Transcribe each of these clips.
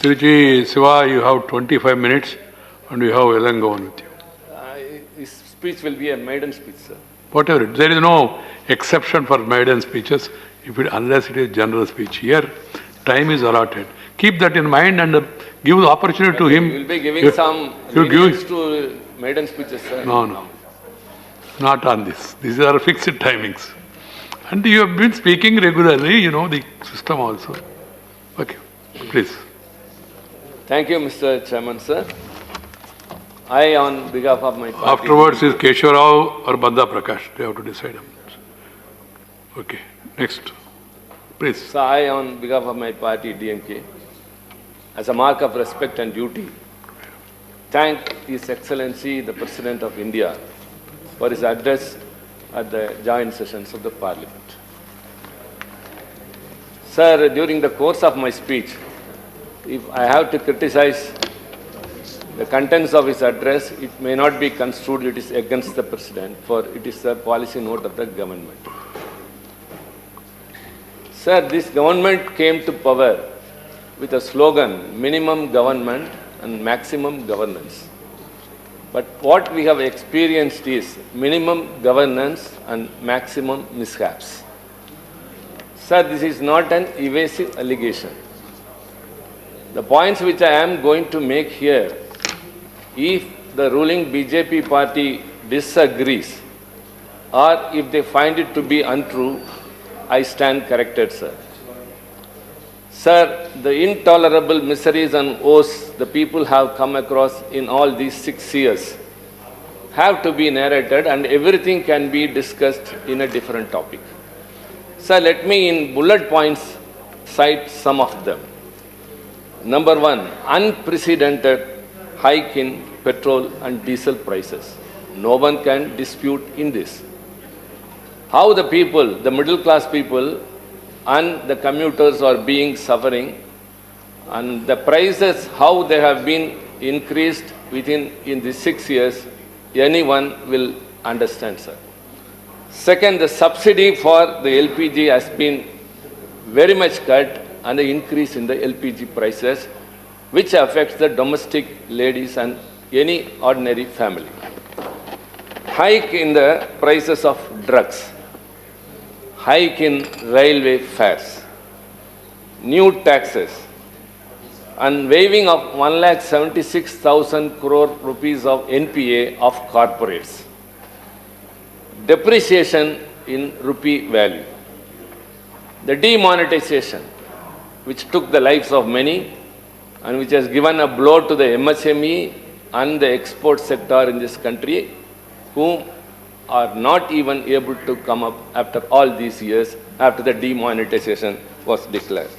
Tiruchi Siva, you have 25 minutes and you have Elangovan with you. His speech will be a maiden speech, sir. Whatever. There is no exception for maiden speeches unless it is general speech. Here, time is allotted. Keep that in mind and give the opportunity to him. You will be giving some lenience to maiden speeches, sir. No. Not on this. These are fixed timings. And you have been speaking regularly, you know the system also. Okay, please. Thank you, Mr. Chairman, sir. I, on behalf of my party... Afterwards is Keshav Rao or Bandha Prakash. They have to decide. Okay, next. Please. So I, on behalf of my party, DMK, as a mark of respect and duty, thank His Excellency, the President of India, for his address at the joint sessions of the Parliament. Sir, during the course of my speech, if I have to criticize the contents of his address, it may not be construed it is against the President, for it is a policy note of the government. Sir, this government came to power with a slogan, minimum government and maximum governance. But what we have experienced is minimum governance and maximum mishaps. Sir, this is not an evasive allegation. The points which I am going to make here, if the ruling BJP party disagrees or if they find it to be untrue, I stand corrected, sir. Sir, the intolerable miseries and woes the people have come across in all these 6 years have to be narrated and everything can be discussed in a different topic. Sir, let me in bullet points cite some of them. Number 1, unprecedented hike in petrol and diesel prices. No one can dispute in this. How the people, the middle class people and the commuters are being suffering, and the prices, how they have been increased in the 6 years, anyone will understand, sir. Second, the subsidy for the LPG has been very much cut and the increase in the LPG prices, which affects the domestic ladies and any ordinary family. Hike in the prices of drugs. Hike in railway fares, new taxes, and waiving of 1,76,000 crore rupees of NPA of corporates, depreciation in rupee value, the demonetization, which took the lives of many and which has given a blow to the MSME and the export sector in this country, whom are not even able to come up after all these years, after the demonetization was declared.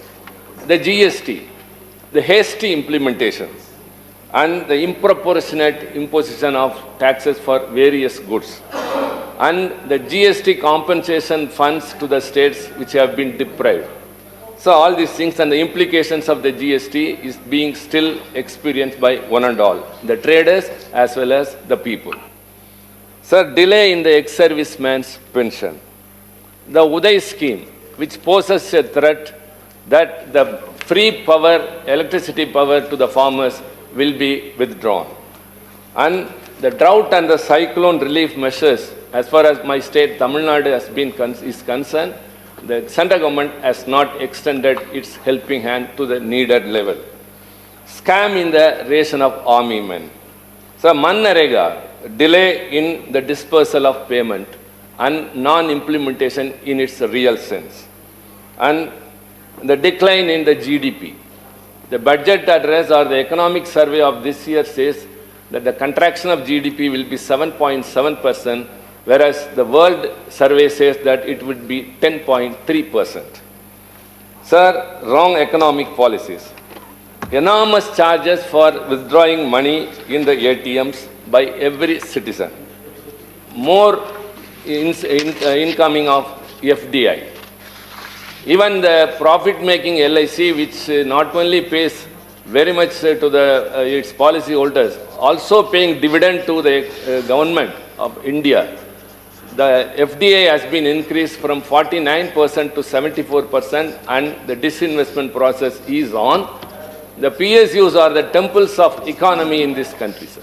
The GST, the hasty implementation, and the disproportionate imposition of taxes for various goods, and the GST compensation funds to the states which have been deprived. So all these things and the implications of the GST is being still experienced by one and all, the traders as well as the people. Sir, delay in the ex-serviceman's pension. The Uday scheme, which poses a threat that the free power, electricity power to the farmers will be withdrawn. And the drought and the cyclone relief measures, as far as my state, Tamil Nadu, is concerned, the central government has not extended its helping hand to the needed level. Scam in the ration of army men. So, Manrega, delay in the dispersal of payment and non-implementation in its real sense. And the decline in the GDP. The budget address or the economic survey of this year says that the contraction of GDP will be 7.7%, whereas the world survey says that it would be 10.3%. Sir, wrong economic policies. Enormous charges for withdrawing money in the ATMs by every citizen. More incoming of FDI. Even the profit-making LIC, which not only pays very much to its policy holders, also paying dividend to the government of India. The FDI has been increased from 49% to 74%, and the disinvestment process is on. The PSUs are the temples of economy in this country, sir.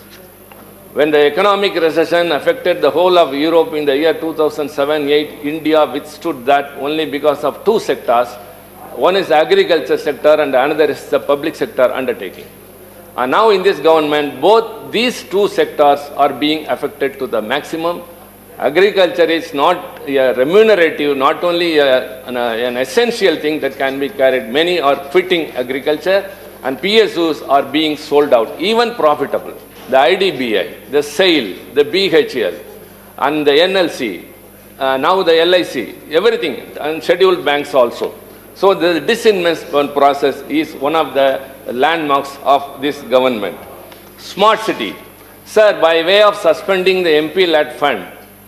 When the economic recession affected the whole of Europe in the year 2007-8, India withstood that only because of two sectors. One is the agriculture sector and another is the public sector undertaking. And now in this government, both these two sectors are being affected to the maximum. Agriculture is not a remunerative, not only an essential thing that can be carried. Many are quitting agriculture and PSUs are being sold out, even profitable. The IDBI, the SAIL, the BHL and the NLC, now the LIC, everything, and scheduled banks also. So the disinvestment process is one of the landmarks of this government. Smart city. Sir, by way of suspending the MP-led fund,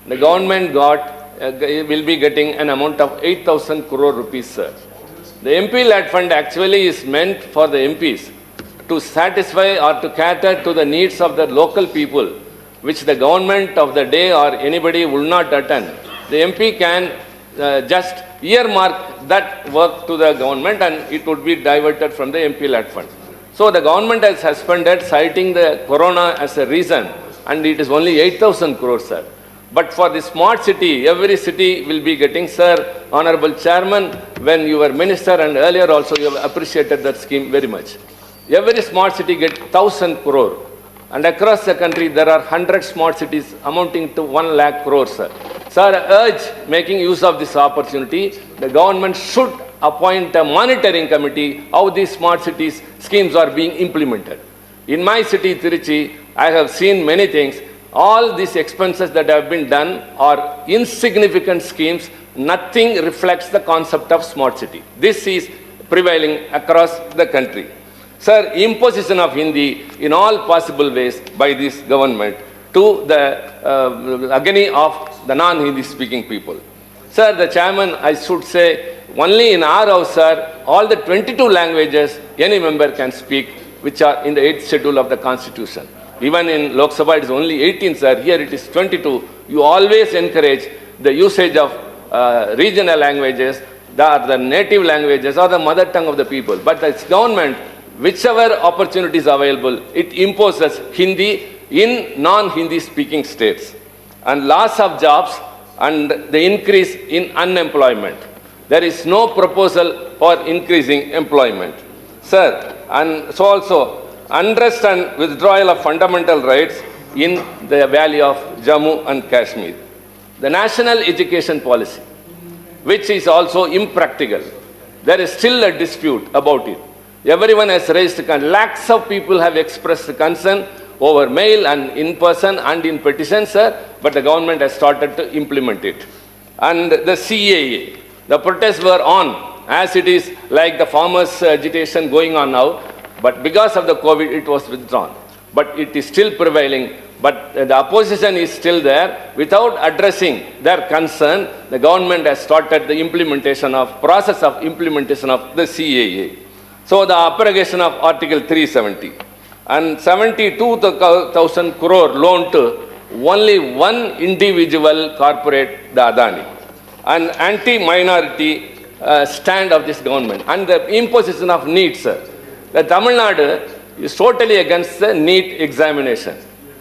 the government will be getting an amount of 8,000 crore rupees, sir. The MP-led fund actually is meant for the MPs to satisfy or to cater to the needs of the local people, which the government of the day or anybody will not attend. The MP can just earmark that work to the government and it would be diverted from the MP-led fund. So the government has suspended, citing the corona as a reason, and it is only 8,000 crores, sir. But for the smart city, every city will be getting, sir, Honorable Chairman, when you were minister and earlier also you have appreciated that scheme very much. Every smart city gets 1,000 crore. And across the country, there are 100 smart cities amounting to 1 lakh crores, sir. Sir, I urge making use of this opportunity. The government should appoint a monitoring committee how these smart cities schemes are being implemented. In my city, Tiruchi, I have seen many things. All these expenses that have been done are insignificant schemes. Nothing reflects the concept of smart city. This is prevailing across the country. Sir, imposition of Hindi in all possible ways by this government to the agony of the non-Hindi speaking people. Sir, the chairman, I should say, only in our house, sir, all the 22 languages any member can speak, which are in the 8th schedule of the Constitution. Even in Lok Sabha, it is only 18, sir. Here it is 22. You always encourage the usage of regional languages, the native languages or the mother tongue of the people. But this government, whichever opportunity is available, it imposes Hindi in non-Hindi speaking states. And loss of jobs and the increase in unemployment. There is no proposal for increasing employment. Sir, and so also, unrest and withdrawal of fundamental rights in the valley of Jammu and Kashmir. The national education policy, which is also impractical. There is still a dispute about it. Everyone has raised concern. Lakhs of people have expressed concern over mail and in person and in petitions, sir, but the government has started to implement it. And the CAA, the protests were on, as it is like the farmers' agitation going on now. But because of the COVID, it was withdrawn. But it is still prevailing. But the opposition is still there. Without addressing their concern, the government has started the process of implementation of the CAA. So the abrogation of Article 370 and 72,000 crore loan to only one individual corporate, the Adani, and anti-minority stand of this government and the imposition of NEET, sir. The Tamil Nadu is totally against the NEET examination,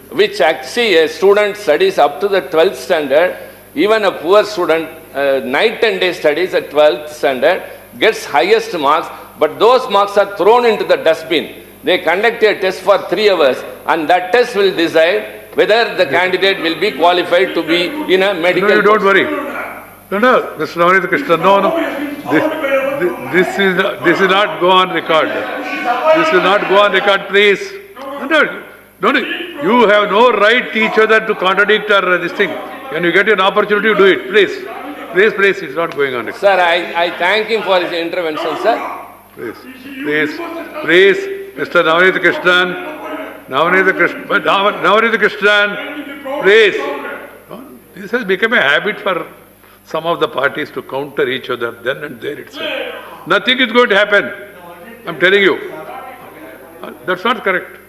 which actually a student studies up to the 12th standard, even a poor student, night and day studies at 12th standard, gets highest marks, but those marks are thrown into the dustbin. They conduct a test for 3 hours, and that test will decide whether the candidate will be qualified to be in a medical... No, you don't worry. No, Mr. Navneet Krishnan, no. This is not go on record. This will not go on record, please. No, you have no right, each other, to contradict or this thing. When you get an opportunity, do it, please. Please, it's not going on record. Sir, I thank him for his intervention, sir. Please, Mr. Navneet Krishnan, please. This has become a habit for some of the parties to counter each other then and there itself. Nothing is going to happen. I'm telling you. That's not correct.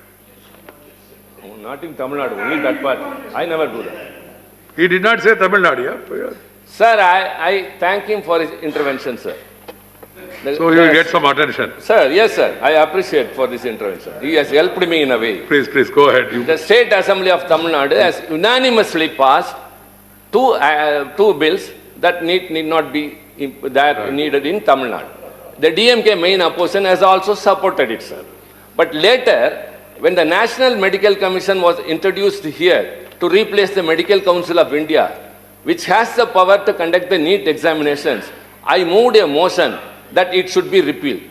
Oh, not in Tamil Nadu, only that part. I never do that. He did not say Tamil Nadu, yeah? Sir, I thank him for his intervention, sir. So you will get some attention. Sir, yes, sir. I appreciate for this intervention. He has helped me in a way. Please, go ahead. The State Assembly of Tamil Nadu has unanimously passed two bills that need not be needed in Tamil Nadu. The DMK main opposition has also supported it, sir. But later, when the National Medical Commission was introduced here to replace the Medical Council of India, which has the power to conduct the NEET examinations, I moved a motion that it should be repealed.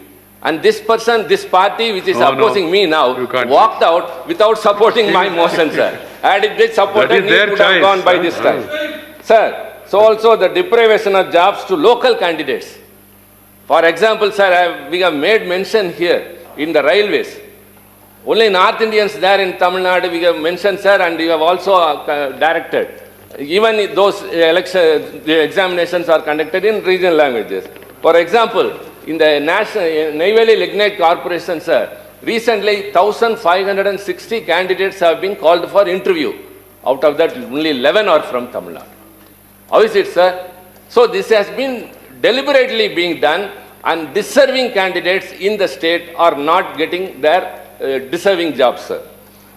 And this party which is opposing me now, walked out without supporting my motion, sir. Had it been supported, it would have gone by this time. Sir, so also the deprivation of jobs to local candidates. For example, sir, we have made mention here in the railways. Only North Indians there in Tamil Nadu, we have mentioned, sir, and we have also directed. Even those the examinations are conducted in regional languages. For example, in the Neyveli Lignite Corporation, sir, recently 1,560 candidates have been called for interview. Out of that, only 11 are from Tamil Nadu. How is it, sir? So this has been deliberately being done, and deserving candidates in the state are not getting their deserving jobs, sir.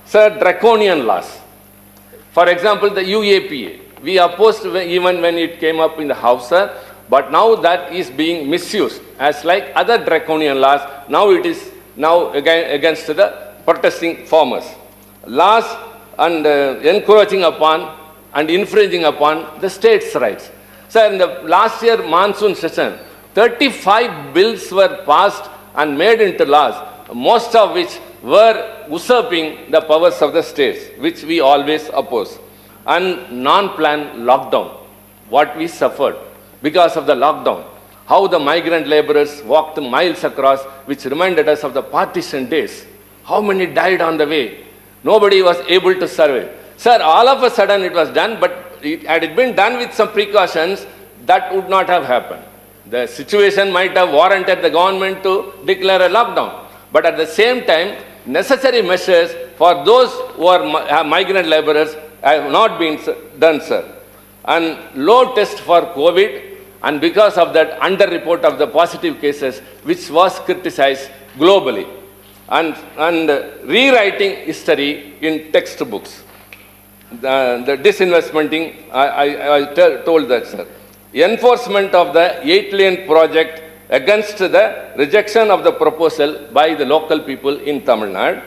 Sir, draconian laws. For example, the UAPA. We opposed even when it came up in the House, sir. But now that is being misused as like other draconian laws. Now it is against the protesting farmers. Laws and encroaching upon and infringing upon the state's rights. Sir, in the last year monsoon session, 35 bills were passed and made into laws, most of which were usurping the powers of the states, which we always oppose. And non-planned lockdown, what we suffered because of the lockdown, how the migrant laborers walked miles across, which reminded us of the partition days. How many died on the way? Nobody was able to survive. Sir, all of a sudden it was done, but had it been done with some precautions, that would not have happened. The situation might have warranted the government to declare a lockdown. But at the same time, necessary measures for those who are migrant laborers have not been done, sir. And low test for COVID, and because of that under-report of the positive cases, which was criticized globally. And rewriting history in textbooks. The disinvestmenting, I told that, sir. Enforcement of the 8-lane project against the rejection of the proposal by the local people in Tamil Nadu,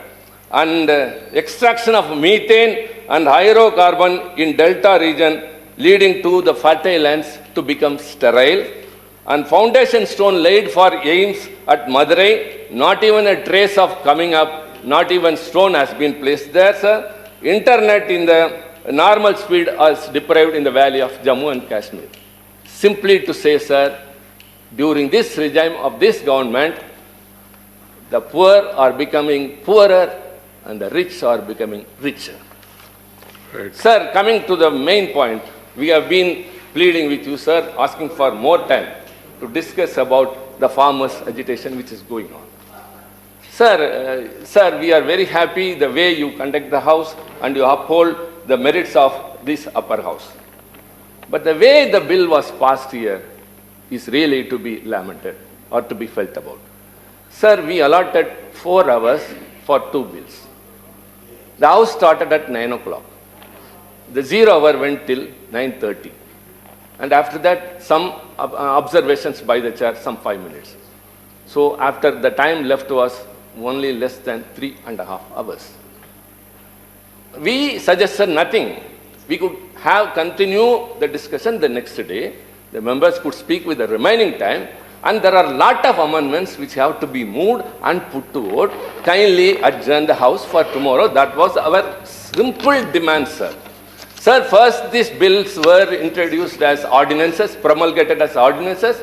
and extraction of methane and hydrocarbon in Delta region, leading to the fertile lands to become sterile, and foundation stone laid for AIIMS at Madurai, not even a trace of coming up, not even stone has been placed there, sir. Internet in the normal speed is deprived in the valley of Jammu and Kashmir. Simply to say, sir, during this regime of this government, the poor are becoming poorer and the rich are becoming richer. Right. Sir, coming to the main point, we have been pleading with you, sir, asking for more time to discuss about the farmers' agitation which is going on. Sir, we are very happy the way you conduct the House and you uphold the merits of this upper house. But the way the bill was passed here is really to be lamented or to be felt about. Sir, we allotted 4 hours for 2 bills. The House started at 9 o'clock. The 0 hour went till 9:30. And after that, some observations by the chair, some 5 minutes. So after the time left was only less than 3.5 hours. We suggested nothing. We could continue the discussion the next day. The members could speak with the remaining time. And there are a lot of amendments which have to be moved and put to vote. Kindly adjourn the House for tomorrow. That was our simple demand, sir. Sir, first these bills were introduced as ordinances, promulgated as ordinances.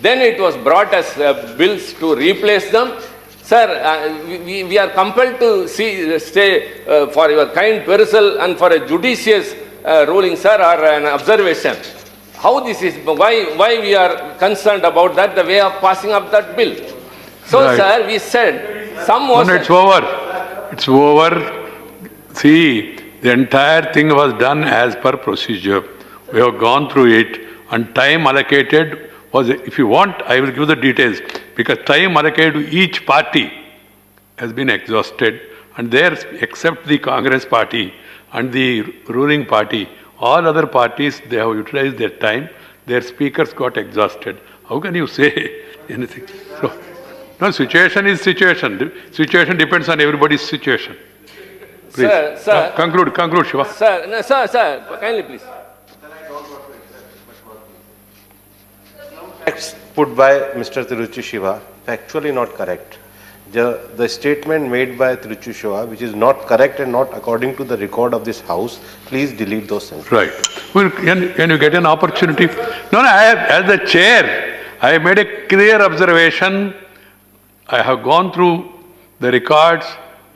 Then it was brought as bills to replace them. Sir, we are compelled to stay for your kind perusal and for a judicious ruling, sir, or an observation. How this is, why we are concerned about that, the way of passing up that bill. So, right. Sir, we said, some was... No, it's over. It's over. See, the entire thing was done as per procedure. We have gone through it, and time allocated was, if you want, I will give the details, because time allocated to each party has been exhausted, and there, except the Congress party and the ruling party, all other parties, they have utilized their time, their speakers got exhausted. How can you say anything? So, no, situation is situation. The situation depends on everybody's situation. Please. Sir. Conclude, Shiva. Sir, no, sir, kindly please. Facts put by Mr. Tiruchi Shiva, factually not correct. The statement made by Tiruchi Shiva, which is not correct and not according to the record of this house, please delete those sentences. Right. Well, can you get an opportunity? No, as the chair, I have made a clear observation. I have gone through the records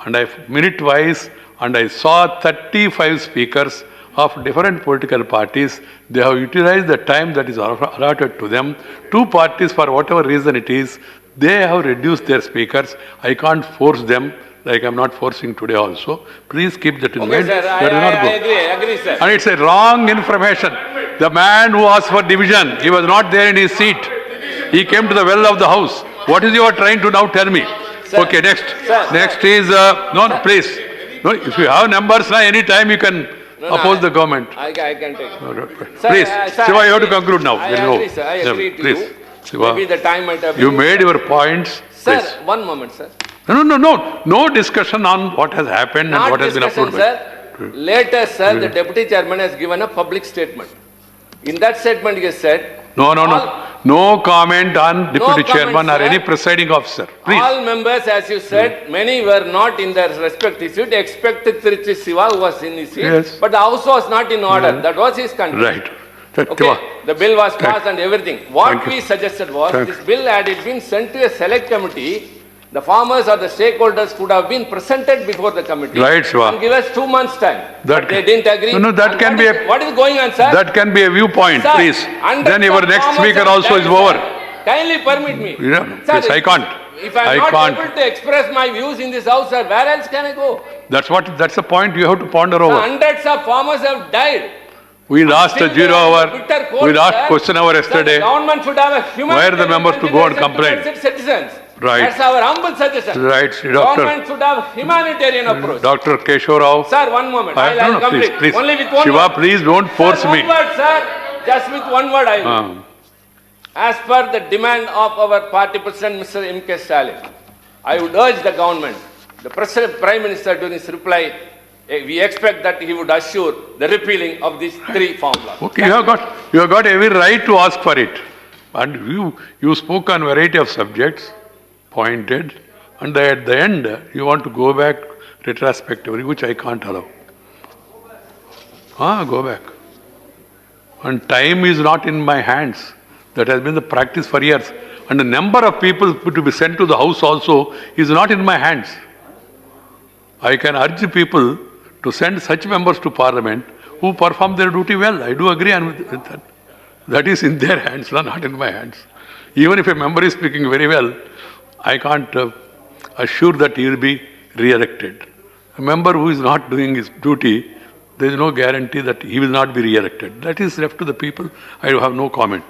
and minute-wise, and I saw 35 speakers of different political parties. They have utilized the time that is allotted to them. Two parties, for whatever reason it is, they have reduced their speakers. I can't force them, like I'm not forcing today also. Please keep that in Okay, mind. sir, That is not good. I agree, sir. And it's a wrong information. The man who asked for division, he was not there in his seat. He came to the well of the house. What is you are trying to now tell me? Sir. Okay, next. Sir. Next is, no, please. No, if you have numbers now, any time you can oppose the government. I can take. No, no, Sir, please, sir, Shiva, you have to agree. conclude now. I There is no- agree, sir. I agree to please. you. Shiva, Maybe the time might have you been made your points. Sir, Please. one moment, sir. No discussion on what has happened and Not what has been discussion, approved. sir. Later, sir, the deputy chairman has given a public statement. In that statement, he has said, No. All- No comment on deputy comment, chairman or sir. any presiding officer. Please. all members, as you said, many were not in their respective seat, except Tiruchi Shiva who was in his seat. Yes. But the house was not in order. That was his condition. Right. Okay, the bill was passed and everything. What Thank you. we suggested was, Thank this bill had it been sent to a select committee, the farmers or the stakeholders could have been presented before the committee. Right, Shiva. And give us 2 months' time. That But they can- didn't agree. No, that And can what be is- a- What is going on, sir? That can be a viewpoint, Sir, please. hundreds Then your of next farmers speaker have also is died, over. sir. Kindly permit me. Yeah, Sir, please, I can't. If I'm I not can't. able to express my views in this house, sir, where else can I go? That's the point you have to ponder over. Hundreds of farmers have died. We lost a Still 0 there is hour. bitter cold, We lost sir. question hour Sir, yesterday. the government should have a human. Why are the members to go and complain? Citizens. Right. That's our humble suggestion. Right, Government should have humanitarian approach. Dr. Keshav Rao. Sir, one moment. I'll No, complete. please. Only with one Shiva, word. please don't force Sir, me. one word, sir. Just with one word I will. As per the demand of our party president, Mr. M.K. Stalin, I would urge the government, the Prime Minister during his reply, we expect that he would assure the repealing of these 3 formulas. Okay, you have got every right to ask for it. And you spoke on variety of subjects, pointed, and at the end, you want to go back retrospectively, which I can't allow. Go back. And time is not in my hands. That has been the practice for years. And the number of people to be sent to the house also is not in my hands. I can urge people to send such members to parliament who perform their duty well. I do agree with that. That is in their hands, not in my hands. Even if a member is speaking very well, I can't assure that he will be re-elected. A member who is not doing his duty, there is no guarantee that he will not be re-elected. That is left to the people. I have no comment.